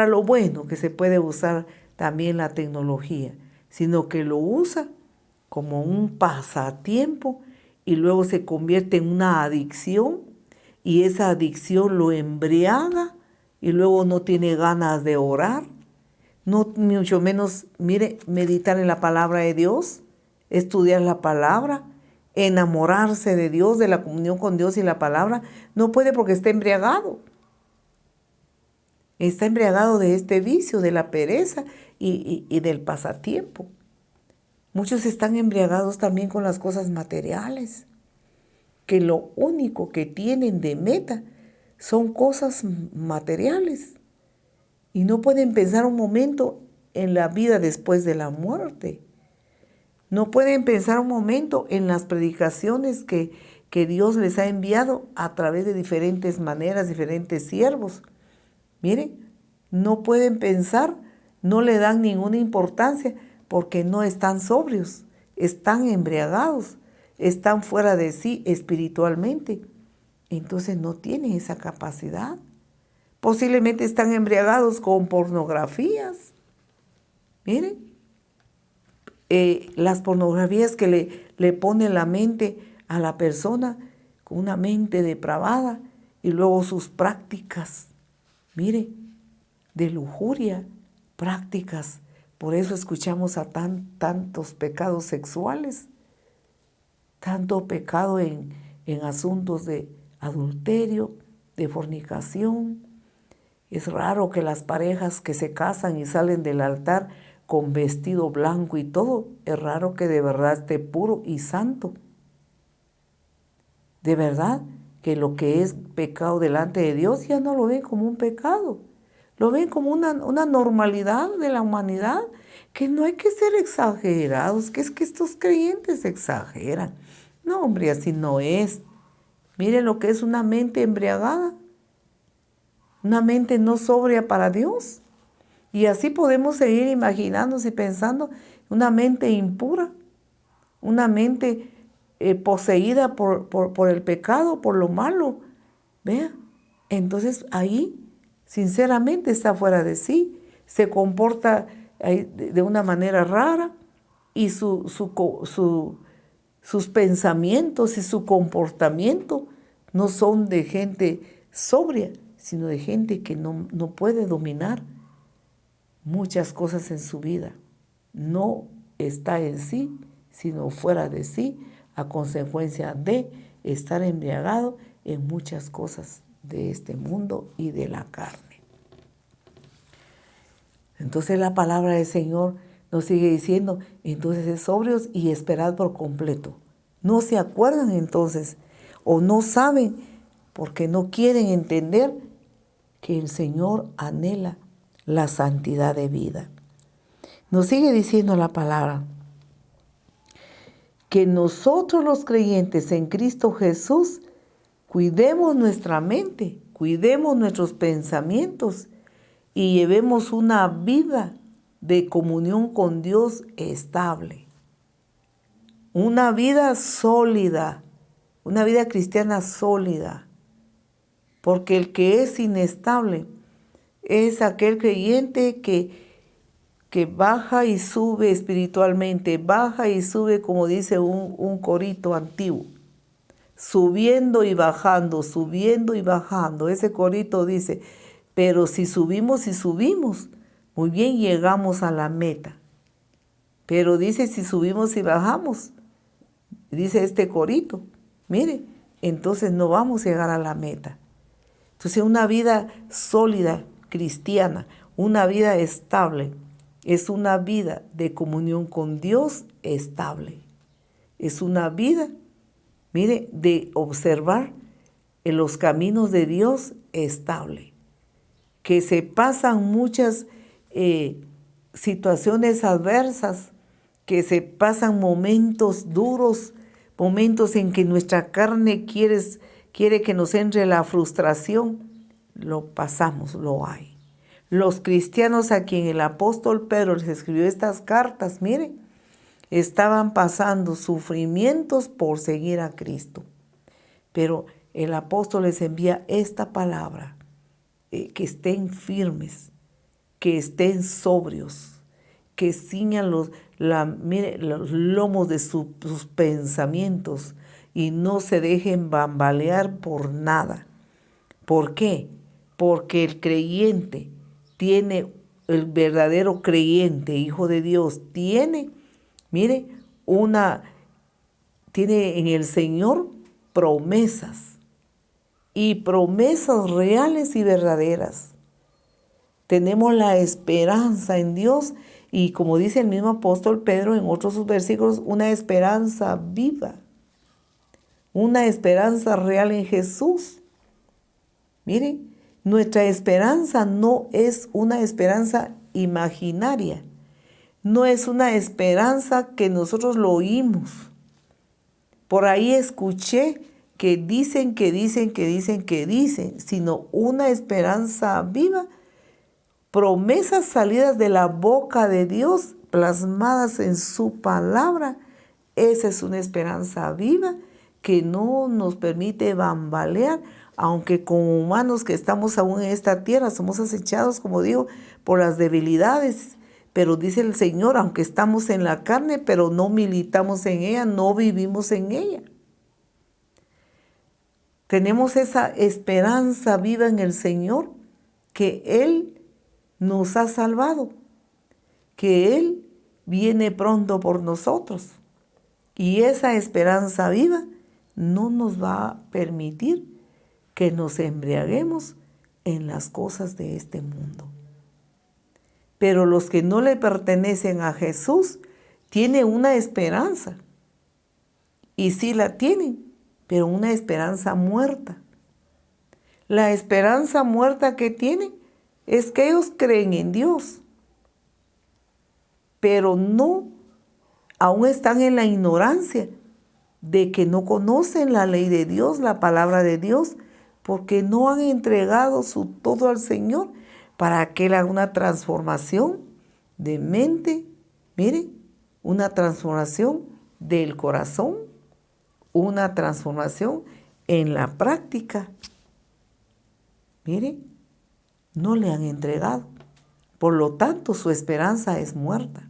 lo bueno que se puede usar también la tecnología, sino que lo usa como un pasatiempo y luego se convierte en una adicción y esa adicción lo embriaga y luego no tiene ganas de orar, no mucho menos, mire, meditar en la palabra de Dios, estudiar la palabra, enamorarse de Dios, de la comunión con Dios y la palabra. No puede porque está embriagado. Está embriagado de este vicio, de la pereza y del pasatiempo. Muchos están embriagados también con las cosas materiales, que lo único que tienen de meta son cosas materiales y no pueden pensar un momento en la vida después de la muerte. No pueden pensar un momento en las predicaciones que Dios les ha enviado a través de diferentes maneras, diferentes siervos. Miren, no pueden pensar, no le dan ninguna importancia porque no están sobrios, están embriagados, están fuera de sí espiritualmente. Entonces no tienen esa capacidad. Posiblemente están embriagados con pornografías. Miren, las pornografías que le pone la mente a la persona con una mente depravada y luego sus prácticas, mire, de lujuria, prácticas. Por eso escuchamos a tantos pecados sexuales, tanto pecado en asuntos de adulterio, de fornicación. Es raro que las parejas que se casan y salen del altar con vestido blanco y todo, es raro que de verdad esté puro y santo. De verdad que lo que es pecado delante de Dios ya no lo ven como un pecado, lo ven como una normalidad de la humanidad, que no hay que ser exagerados, que es que estos creyentes exageran. No, hombre, así no es. Miren lo que es una mente embriagada, una mente no sobria para Dios. Y así podemos seguir imaginándonos y pensando una mente impura, una mente poseída por el pecado, por lo malo. Vea, entonces ahí sinceramente está fuera de sí, se comporta de una manera rara y sus pensamientos y su comportamiento no son de gente sobria, sino de gente que no puede dominar muchas cosas en su vida. No está en sí, sino fuera de sí, a consecuencia de estar embriagado en muchas cosas de este mundo y de la carne. Entonces la palabra del Señor nos sigue diciendo, entonces es sobrios y esperad por completo. No se acuerdan entonces o no saben porque no quieren entender que el Señor anhela la santidad de vida. Nos sigue diciendo la palabra que nosotros los creyentes en Cristo Jesús cuidemos nuestra mente, cuidemos nuestros pensamientos y llevemos una vida de comunión con Dios estable. Una vida sólida, una vida cristiana sólida. Porque el que es inestable es aquel creyente que baja y sube espiritualmente, baja y sube, como dice un corito antiguo, subiendo y bajando, subiendo y bajando. Ese corito dice, pero si subimos y subimos, muy bien llegamos a la meta. Pero dice, si subimos y bajamos, dice este corito, mire, entonces no vamos a llegar a la meta. Entonces una vida sólida, cristiana, una vida estable, es una vida de comunión con Dios estable. Es una vida, mire, de observar en los caminos de Dios estable. Que se pasan muchas situaciones adversas, que se pasan momentos duros, momentos en que nuestra carne quiere que nos entre la frustración, lo pasamos, lo hay. Los cristianos a quien el apóstol Pedro les escribió estas cartas, miren, estaban pasando sufrimientos por seguir a Cristo. Pero el apóstol les envía esta palabra, que estén firmes, que estén sobrios, que ciñan los lomos de sus pensamientos y no se dejen bambalear por nada. ¿Por qué? Porque el creyente tiene, el verdadero creyente, hijo de Dios, tiene en el Señor promesas y promesas reales y verdaderas. Tenemos la esperanza en Dios y como dice el mismo apóstol Pedro en otros versículos, una esperanza viva, una esperanza real en Jesús. Miren, nuestra esperanza no es una esperanza imaginaria, no es una esperanza que nosotros lo oímos. Por ahí escuché que dicen, sino una esperanza viva, promesas salidas de la boca de Dios, plasmadas en su palabra. Esa es una esperanza viva que no nos permite bambalear, aunque como humanos que estamos aún en esta tierra, somos acechados, como digo, por las debilidades. Pero dice el Señor, aunque estamos en la carne, pero no militamos en ella, no vivimos en ella. Tenemos esa esperanza viva en el Señor, que Él nos ha salvado, que Él viene pronto por nosotros. Y esa esperanza viva no nos va a permitir que nos embriaguemos en las cosas de este mundo. Pero los que no le pertenecen a Jesús tienen una esperanza. Y sí la tienen, pero una esperanza muerta. La esperanza muerta que tienen es que ellos creen en Dios, pero no, aún están en la ignorancia de que no conocen la ley de Dios, la palabra de Dios, porque no han entregado su todo al Señor para que Él haga una transformación de mente, miren, una transformación del corazón, una transformación en la práctica. Miren, no le han entregado. Por lo tanto, su esperanza es muerta.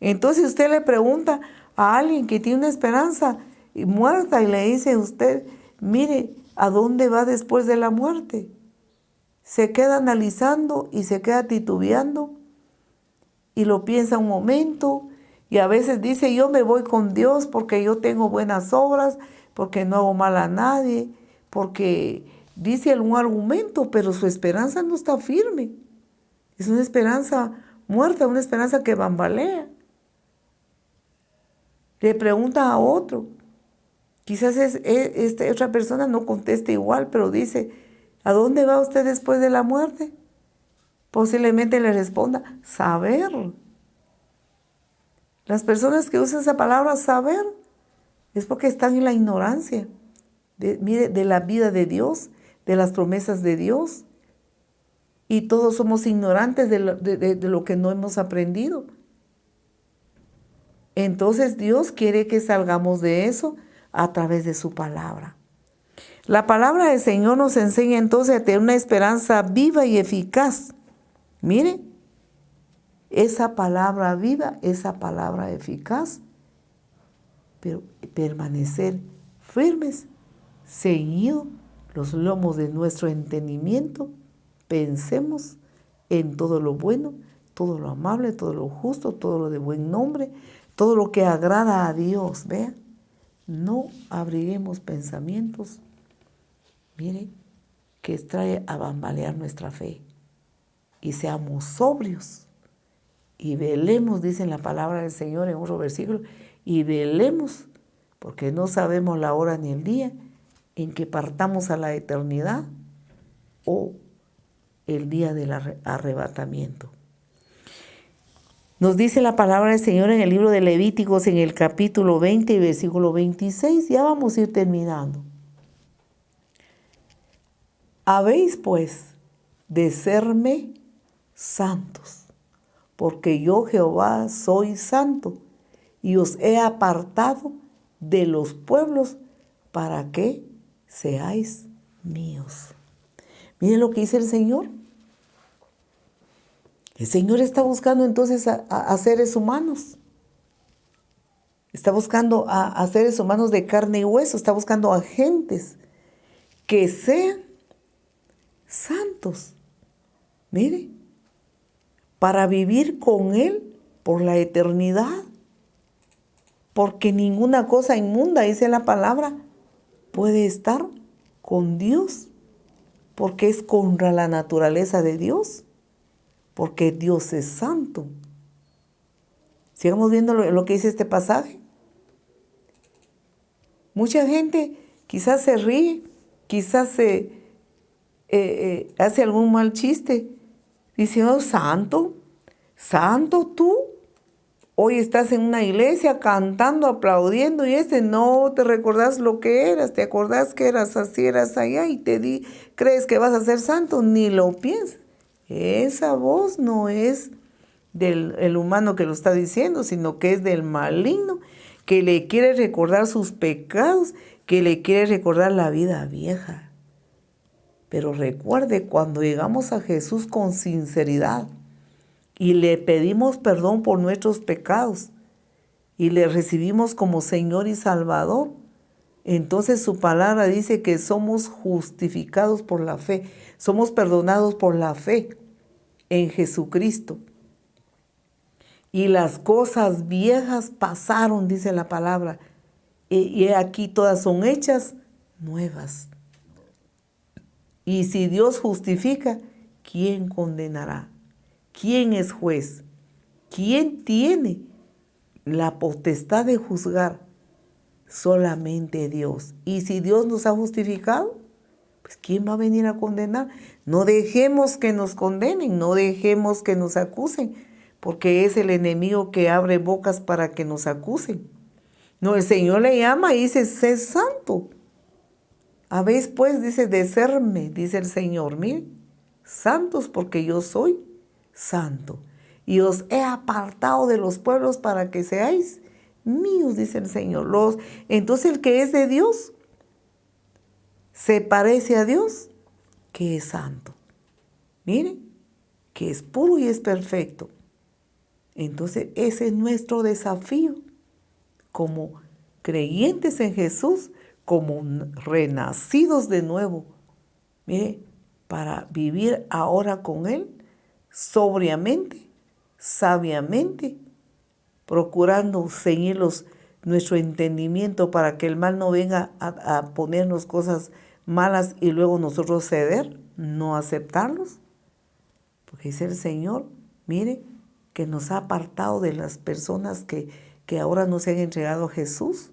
Entonces usted le pregunta a alguien que tiene una esperanza muerta y le dice a usted, mire, ¿a dónde va después de la muerte? Se queda analizando y se queda titubeando y lo piensa un momento y a veces dice, yo me voy con Dios porque yo tengo buenas obras, porque no hago mal a nadie, porque dice algún argumento, pero su esperanza no está firme. Es una esperanza muerta, una esperanza que bambalea. Le pregunta a otro. Quizás otra persona no conteste igual, pero dice, ¿a dónde va usted después de la muerte? Posiblemente le responda, saber. Las personas que usan esa palabra saber es porque están en la ignorancia de la vida de Dios, de las promesas de Dios. Y todos somos ignorantes de lo que no hemos aprendido. Entonces Dios quiere que salgamos de eso a través de su palabra. La palabra del Señor nos enseña entonces a tener una esperanza viva y eficaz. Mire, esa palabra viva, esa palabra eficaz, pero permanecer firmes, ceñidos los lomos de nuestro entendimiento, pensemos en todo lo bueno, todo lo amable, todo lo justo, todo lo de buen nombre, todo lo que agrada a Dios. Vean, no abriguemos pensamientos, mire, que trae a bambalear nuestra fe. Y seamos sobrios y velemos, dice la palabra del Señor en otro versículo, y velemos, porque no sabemos la hora ni el día en que partamos a la eternidad o el día del arrebatamiento. Nos dice la palabra del Señor en el libro de Levíticos, en el capítulo 20 y versículo 26. Ya vamos a ir terminando. Habéis pues de serme santos, porque yo Jehová soy santo, y os he apartado de los pueblos para que seáis míos. Miren lo que dice el Señor. El Señor está buscando entonces a seres humanos. Está buscando a seres humanos de carne y hueso. Está buscando a gentes que sean santos. Mire, para vivir con Él por la eternidad. Porque ninguna cosa inmunda, dice la palabra, puede estar con Dios. Porque es contra la naturaleza de Dios. Porque Dios es santo. Sigamos viendo lo que dice este pasaje. Mucha gente quizás se ríe, quizás se hace algún mal chiste, diciendo, santo, santo tú. Hoy estás en una iglesia cantando, aplaudiendo, y no te recordás lo que eras, te acordás que eras así, eras allá, y crees que vas a ser santo, ni lo piensas. Esa voz no es del humano que lo está diciendo, sino que es del maligno, que le quiere recordar sus pecados, que le quiere recordar la vida vieja. Pero recuerde, cuando llegamos a Jesús con sinceridad y le pedimos perdón por nuestros pecados y le recibimos como Señor y Salvador, entonces su palabra dice que somos justificados por la fe, somos perdonados por la fe en Jesucristo. Y las cosas viejas pasaron, dice la palabra, y aquí todas son hechas nuevas. Y si Dios justifica, ¿quién condenará? ¿Quién es juez? ¿Quién tiene la potestad de juzgar? Solamente Dios. Y si Dios nos ha justificado, pues ¿quién va a venir a condenar? No dejemos que nos condenen, no dejemos que nos acusen, porque es el enemigo que abre bocas para que nos acusen. No, el Señor le llama y dice, sé santo. Habéis pues, dice, de serme, dice el Señor, mire, santos porque yo soy santo. Y os he apartado de los pueblos para que seáis míos, dice el Señor. Entonces el que es de Dios se parece a Dios, que es santo. Mire, que es puro y es perfecto. Entonces ese es nuestro desafío como creyentes en Jesús, como renacidos de nuevo. Mire, para vivir ahora con Él sobriamente, sabiamente, procurando ceñir nuestro entendimiento para que el mal no venga a ponernos cosas malas y luego nosotros ceder, no aceptarlos. Porque dice el Señor, mire, que nos ha apartado de las personas que ahora no se han entregado a Jesús.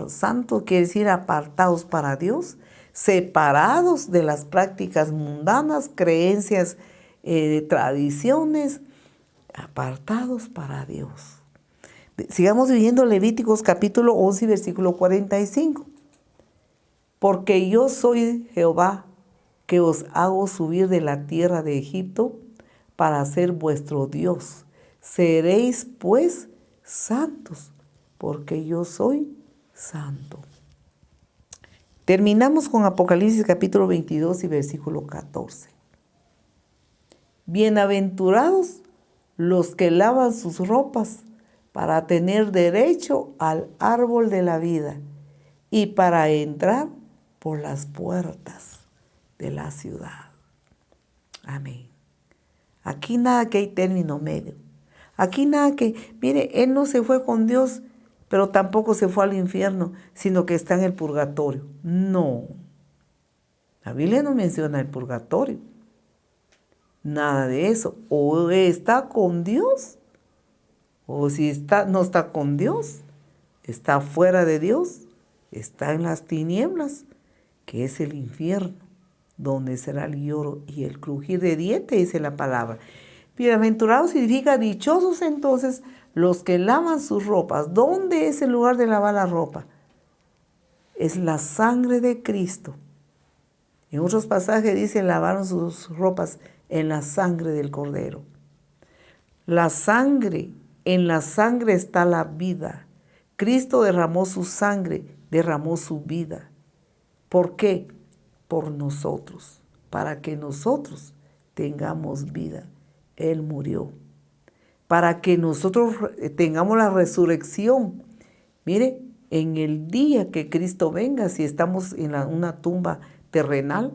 Santo quiere decir apartados para Dios, separados de las prácticas mundanas, creencias, tradiciones, apartados para Dios. Sigamos viviendo Levíticos capítulo 11, versículo 45. Porque yo soy Jehová, que os hago subir de la tierra de Egipto para ser vuestro Dios. Seréis pues santos, porque yo soy santo. Terminamos con Apocalipsis capítulo 22 y versículo 14. Bienaventurados los que lavan sus ropas para tener derecho al árbol de la vida y para entrar por las puertas de la ciudad. Amén. Aquí nada que hay término medio. Aquí nada que, mire, él no se fue con Dios, pero tampoco se fue al infierno, sino que está en el purgatorio. No. La Biblia no menciona el purgatorio. Nada de eso. O está con Dios, o si no está con Dios, está fuera de Dios, está en las tinieblas, que es el infierno, donde será el lloro y el crujir de dientes, dice la palabra. Bienaventurados significa dichosos entonces los que lavan sus ropas. ¿Dónde es el lugar de lavar la ropa? Es la sangre de Cristo. En otros pasajes dice lavaron sus ropas en la sangre del Cordero. La sangre, en la sangre está la vida. Cristo derramó su sangre, derramó su vida. ¿Por qué? Por nosotros, para que nosotros tengamos vida. Él murió. Para que nosotros tengamos la resurrección. Mire, en el día que Cristo venga, si estamos en una tumba terrenal,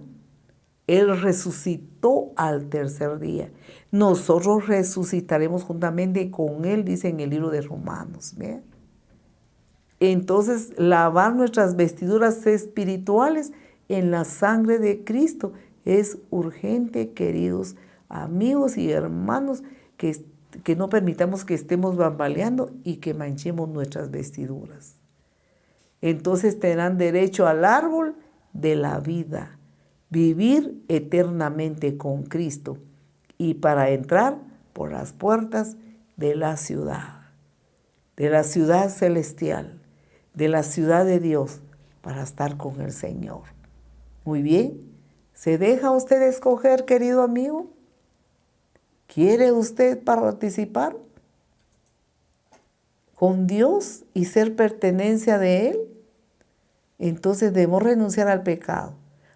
Él resucitó al tercer día. Nosotros resucitaremos juntamente con Él, dice en el libro de Romanos. ¿Ve? Entonces, lavar nuestras vestiduras espirituales en la sangre de Cristo es urgente, queridos amigos y hermanos, que no permitamos que estemos bambaleando y que manchemos nuestras vestiduras. Entonces tendrán derecho al árbol de la vida, vivir eternamente con Cristo y para entrar por las puertas de la ciudad celestial, de la ciudad de Dios, para estar con el Señor. Muy bien, ¿se deja usted escoger, querido amigo? ¿Quiere usted participar con Dios y ser pertenencia de Él? Entonces debemos renunciar al pecado.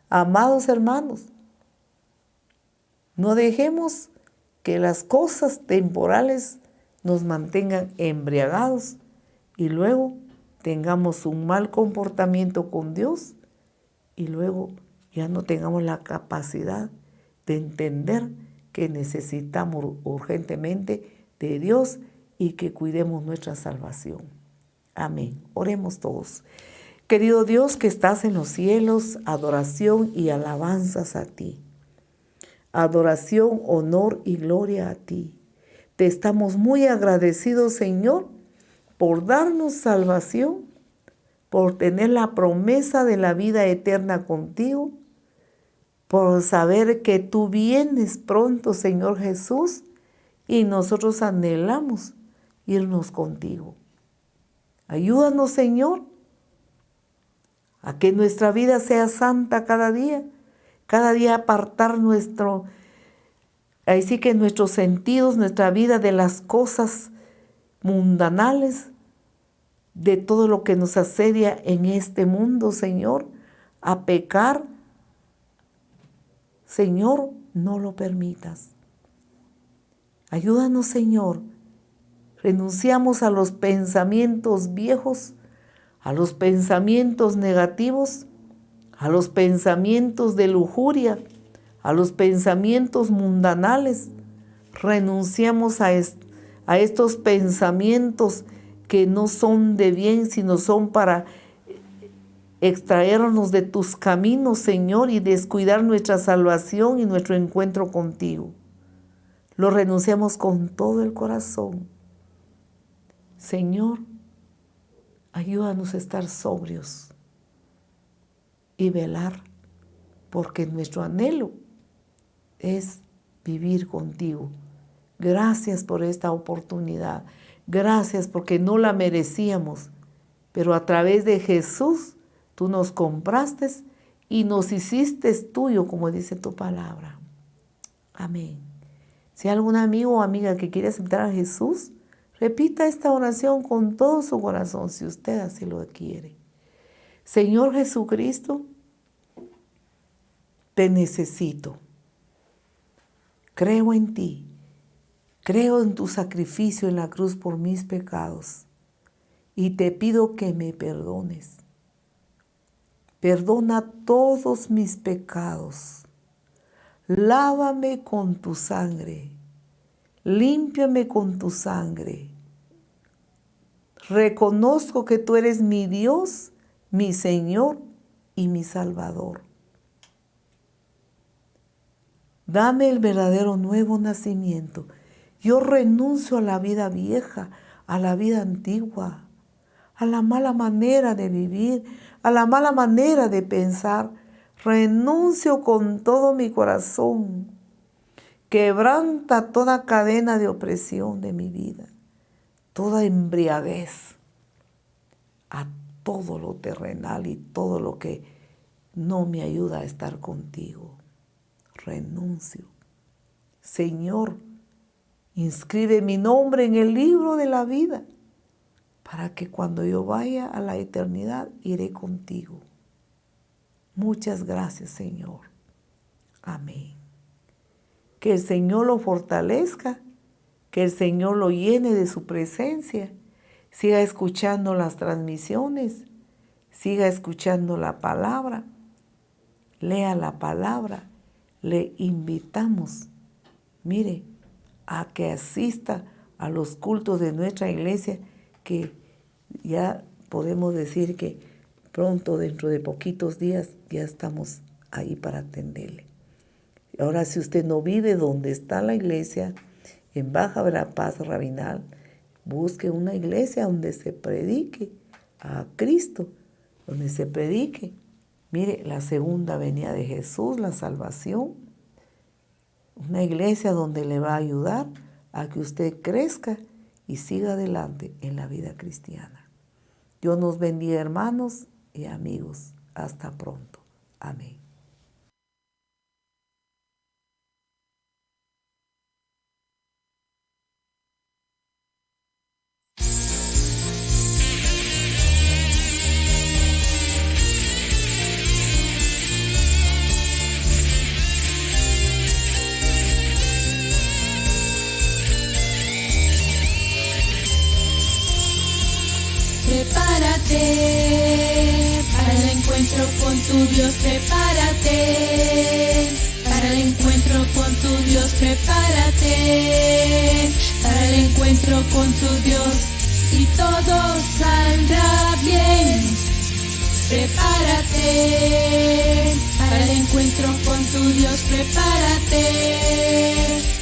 Amados hermanos, no dejemos que las cosas temporales nos mantengan embriagados y luego tengamos un mal comportamiento con Dios y luego ya no tengamos la capacidad de entender que necesitamos urgentemente de Dios y que cuidemos nuestra salvación. Amén. Oremos todos. Querido Dios que estás en los cielos, adoración y alabanzas a ti. Adoración, honor y gloria a ti. Te estamos muy agradecidos, Señor, por darnos salvación, por tener la promesa de la vida eterna contigo, por saber que tú vienes pronto, Señor Jesús, y nosotros anhelamos irnos contigo. Ayúdanos, Señor, a que nuestra vida sea santa cada día apartar nuestros sentidos, nuestra vida de las cosas mundanales, de todo lo que nos asedia en este mundo, Señor, a pecar. Señor, no lo permitas. Ayúdanos, Señor. Renunciamos a los pensamientos viejos, a los pensamientos negativos, a los pensamientos de lujuria, a los pensamientos mundanales. Renunciamos a estos pensamientos que no son de bien, sino son para extraernos de tus caminos, Señor, y descuidar nuestra salvación y nuestro encuentro contigo. Lo renunciamos con todo el corazón. Señor, ayúdanos a estar sobrios y velar, porque nuestro anhelo es vivir contigo. Gracias por esta oportunidad. Gracias porque no la merecíamos, pero a través de Jesús tú nos compraste y nos hiciste tuyo, como dice tu palabra. Amén. Si hay algún amigo o amiga que quiere aceptar a Jesús, repita esta oración con todo su corazón, si usted así lo quiere. Señor Jesucristo, te necesito. Creo en ti. Creo en tu sacrificio en la cruz por mis pecados. Y te pido que me perdones. Perdona todos mis pecados. Lávame con tu sangre. Límpiame con tu sangre. Reconozco que tú eres mi Dios, mi Señor y mi Salvador. Dame el verdadero nuevo nacimiento. Yo renuncio a la vida vieja, a la vida antigua, a la mala manera de vivir, a la mala manera de pensar. Renuncio con todo mi corazón. Quebranta toda cadena de opresión de mi vida, toda embriaguez, a todo lo terrenal y todo lo que no me ayuda a estar contigo. Renuncio. Señor, inscribe mi nombre en el libro de la vida, para que cuando yo vaya a la eternidad, iré contigo. Muchas gracias, Señor. Amén. Que el Señor lo fortalezca, que el Señor lo llene de su presencia. Siga escuchando las transmisiones, siga escuchando la palabra, lea la palabra. Le invitamos, mire, a que asista a los cultos de nuestra iglesia, que ya podemos decir que pronto, dentro de poquitos días, ya estamos ahí para atenderle. Ahora, si usted no vive donde está la iglesia, en Baja Verapaz Rabinal, busque una iglesia donde se predique a Cristo, donde se predique. Mire, la segunda venida de Jesús, la salvación. Una iglesia donde le va a ayudar a que usted crezca y siga adelante en la vida cristiana. Dios nos bendiga, hermanos y amigos. Hasta pronto. Amén. Prepárate para el encuentro con tu Dios, prepárate para el encuentro con tu Dios, prepárate para el encuentro con tu Dios y todo saldrá bien. Prepárate para el encuentro con tu Dios, prepárate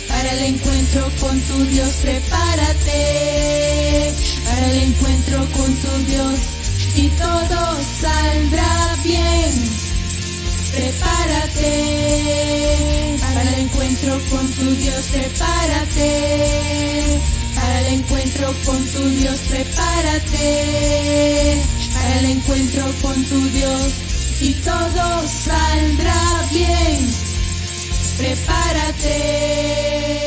para el encuentro con tu Dios, prepárate para el encuentro con tu Dios y todo saldrá bien. Prepárate para el encuentro con tu Dios, prepárate para el encuentro con tu Dios, prepárate para el encuentro con tu Dios y todo saldrá bien. Prepárate.